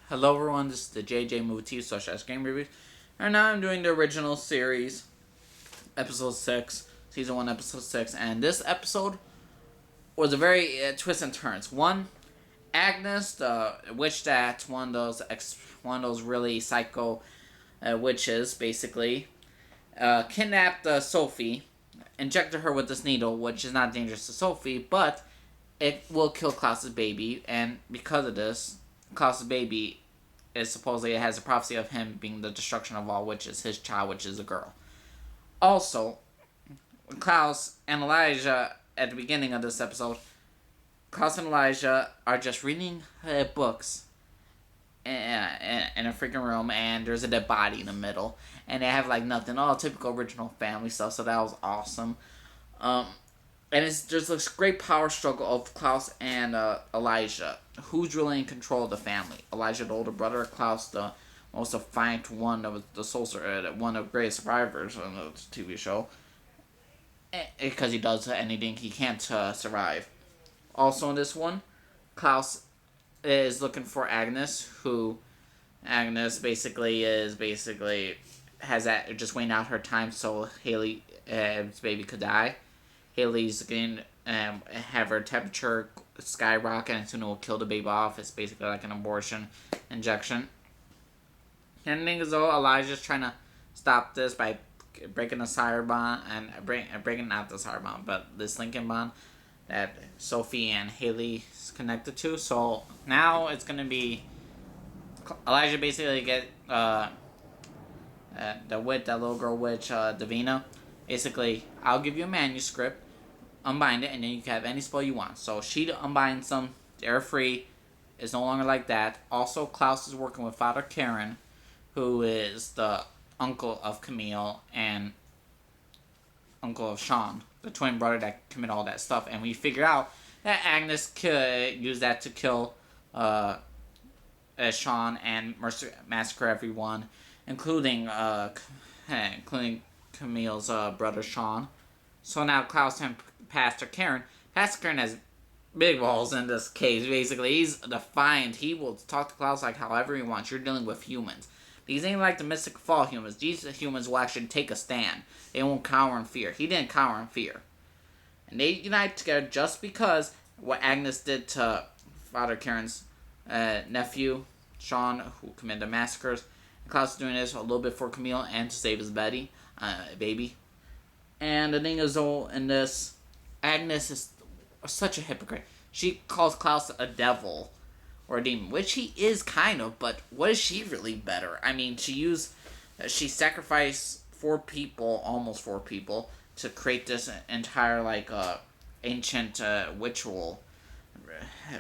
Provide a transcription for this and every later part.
Hello everyone, this is the JJ Movie TV Social Game Reviews, and now I'm doing the original series, episode 6, season 1, episode 6, and this episode was a very twist and turns. One, Agnes, the witch that's one of those really psycho witches, basically, kidnapped Sophie, injected her with this needle, which is not dangerous to Sophie, but it will kill Klaus's baby, and because of this, Klaus's baby is supposedly it has a prophecy of him being the destruction of all witches, his child, which is a girl. Also, Klaus and Elijah at the beginning of this episode, Klaus and Elijah are just reading books in a freaking room, and there's a dead body in the middle, and they have like nothing, all typical original family stuff. So that was awesome. And there's this great power struggle of Klaus and Elijah. Who's really in control of the family? Elijah, the older brother, Klaus, the most defiant one of the one of the greatest survivors on the TV show. Because he does anything he can to survive. Also in this one, Klaus is looking for Agnes, who Agnes has that just waiting out her time so Haley's baby could die. Haley's going to have her temperature skyrocket and soon it will kill the baby off. It's basically like an abortion injection. And the thing is, though, Elijah's trying to stop this by breaking the sire bond and breaking not the sire bond, but this Lincoln bond that Sophie and Haley's connected to. So now it's going to be Elijah basically get that little girl witch, Davina. Basically, I'll give you a manuscript, unbind it, and then you can have any spell you want. So she unbinds them, they're free. It's no longer like that. Also, Klaus is working with Father Karen, who is the uncle of Camille and uncle of Sean, the twin brother that committed all that stuff. And we figured out that Agnes could use that to kill Sean and massacre everyone, including Camille's brother Sean. So now Klaus and Pastor Karen. Pastor Karen has big balls in this case, basically. He's defiant. He will talk to Klaus like however he wants. You're dealing with humans. These ain't like the Mystic Fall humans. These humans will actually take a stand. They won't cower in fear. He didn't cower in fear. And they unite together just because what Agnes did to Father Karen's nephew, Sean, who committed the massacres. And Klaus is doing this a little bit for Camille and to save his baby. And the thing is, though, in this, Agnes is such a hypocrite. She calls Klaus a devil or a demon, which he is kind of, but what is she really better? I mean, she sacrificed almost four people, to create this entire, ancient ritual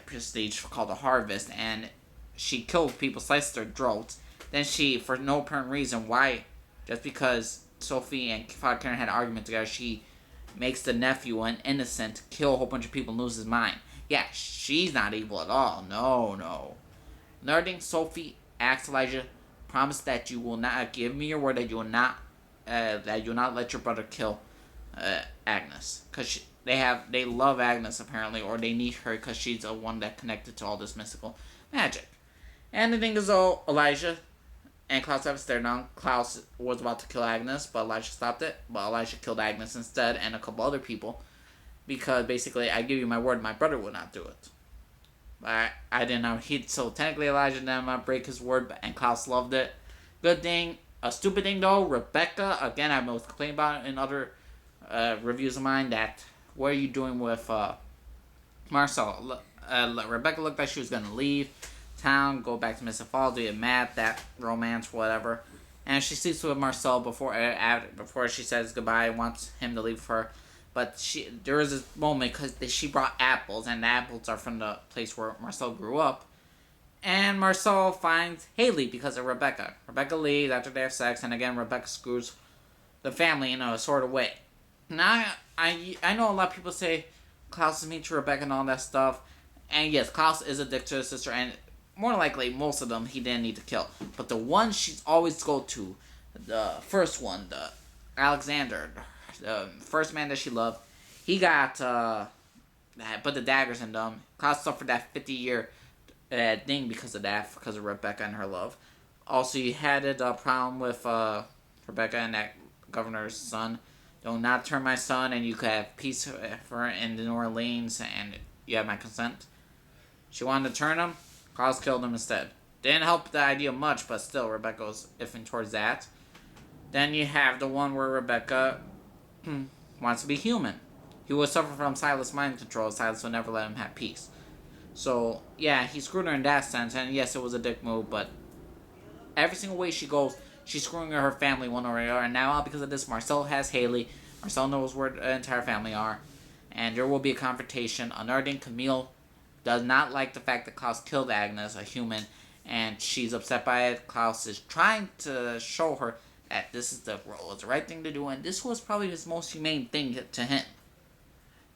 prestige called the Harvest, and she killed people, sliced their throats. Then she, for no apparent reason, why? Just because Sophie and Father Karen had an argument together, she makes the nephew, an innocent, kill a whole bunch of people and lose his mind. Yeah, she's not evil at all. No. Another thing, Sophie asks Elijah, promise that you will not, give me your word that you will not let your brother kill Agnes. Because they love Agnes apparently, or they need her because she's the one that connected to all this mystical magic. And the thing is, though, Elijah and Klaus have stared down. Klaus was about to kill Agnes, but Elijah stopped it. But Elijah killed Agnes instead, and a couple other people. Because basically, I give you my word, my brother will not do it. But I didn't know. So technically, Elijah did not break his word, and Klaus loved it. Good thing. A stupid thing, though, Rebecca, again, I've been complaining about it in other reviews of mine, that what are you doing with Marcel? Rebecca looked like she was going to leave town, go back to Mystic Falls, do a map, that romance, whatever. And she sleeps with Marcel before she says goodbye, wants him to leave her. But there is this moment because she brought apples, and the apples are from the place where Marcel grew up. And Marcel finds Haley because of Rebecca. Rebecca leaves after they have sex, and again, Rebecca screws the family in a sort of way. Now, I know a lot of people say Klaus is mean to Rebecca and all that stuff. And yes, Klaus is a dick to his sister, and more likely, most of them he didn't need to kill. But the one she's always go to, the first one, the Alexander, the first man that she loved, he got put the daggers in them. Klaus suffered that 50-year thing because of that, because of Rebecca and her love. Also, you had a problem with Rebecca and that governor's son. Do not turn my son, and you could have peace for in New Orleans, and you have my consent. She wanted to turn him. Klaus killed him instead. Didn't help the idea much, but still, Rebecca was iffing towards that. Then you have the one where Rebecca wants to be human. He would suffer from Silas' mind control. Silas would never let him have peace. So, yeah, he screwed her in that sense, and yes, it was a dick move, but every single way she goes, she's screwing her family one or another, and now because of this, Marcel has Haley. Marcel knows where the entire family are, and there will be a confrontation. Another thing, Camille does not like the fact that Klaus killed Agnes, a human, and she's upset by it. Klaus is trying to show her that this is the role, it's the right thing to do, and this was probably his most humane thing to him.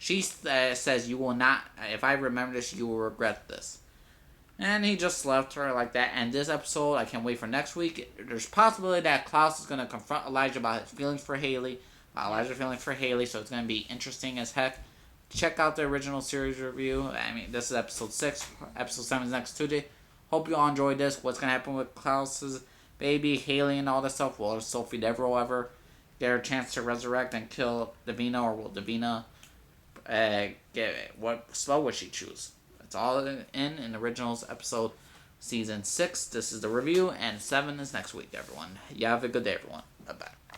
She says, "You will not. If I remember this, you will regret this." And he just left her like that. And this episode, I can't wait for next week. There's possibility that Klaus is going to confront Elijah about his feelings for Haley. Elijah's feelings for Haley, so it's going to be interesting as heck. Check out the original series review. I mean, this is episode 6. Episode 7 is next Tuesday. Hope you all enjoyed this. What's going to happen with Klaus's baby, Haley, and all this stuff? Will Sophie Devereaux ever get her chance to resurrect and kill Davina, or will Davina get what spell would she choose? It's all in originals episode season 6. This is the review, and 7 is next week, everyone. You have a good day, everyone. Bye bye.